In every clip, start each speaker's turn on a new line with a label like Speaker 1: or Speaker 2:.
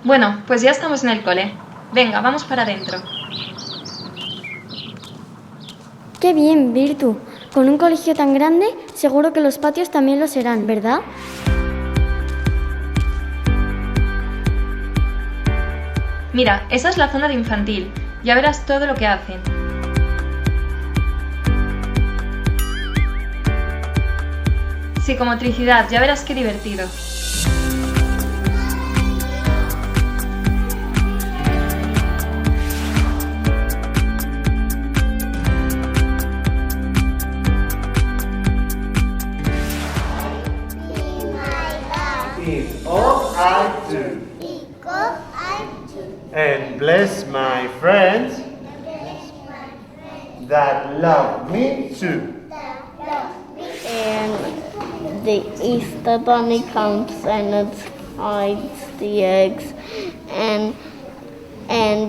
Speaker 1: Bueno, pues ya estamos en el cole. Venga, vamos para adentro.
Speaker 2: ¡Qué bien, Virtu! Con un colegio tan grande, seguro que los patios también lo serán, ¿verdad?
Speaker 1: Mira, esa es la zona de infantil. Ya verás todo lo que hacen. Psicomotricidad, ya verás qué divertido.
Speaker 3: Is all I do. And bless my friends that love me too.
Speaker 4: And the Easter Bunny comes and it hides the eggs, and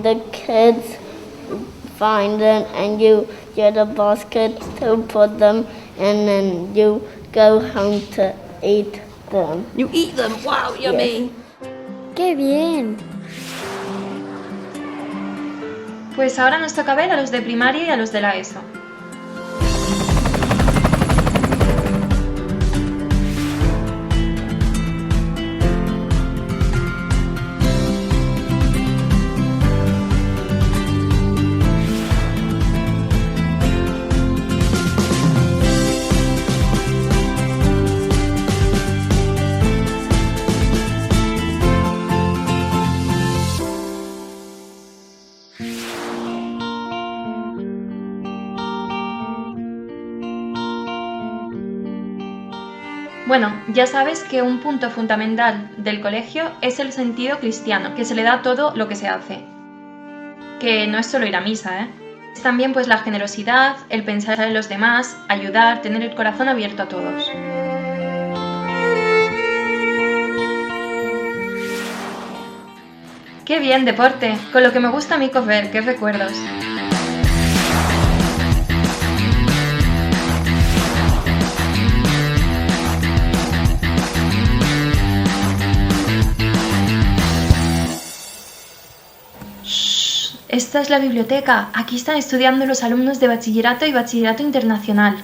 Speaker 4: the kids find them, and you get a basket to put them, and then you go home to eat them.
Speaker 5: You eat them? Wow, yummy.
Speaker 2: ¡Qué bien!
Speaker 1: Pues ahora nos toca ver a los de primaria y a los de la ESO. Bueno, ya sabes que un punto fundamental del colegio es el sentido cristiano, que se le da a todo lo que se hace. Que no es solo ir a misa, ¿eh? Es también pues la generosidad, el pensar en los demás, ayudar, tener el corazón abierto a todos. ¡Qué bien, deporte! Con lo que me gusta a mí coger, qué recuerdos. Esta es la biblioteca. Aquí están estudiando los alumnos de bachillerato y bachillerato internacional.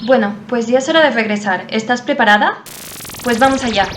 Speaker 1: Bueno, pues ya es hora de regresar. ¿Estás preparada? Pues vamos allá.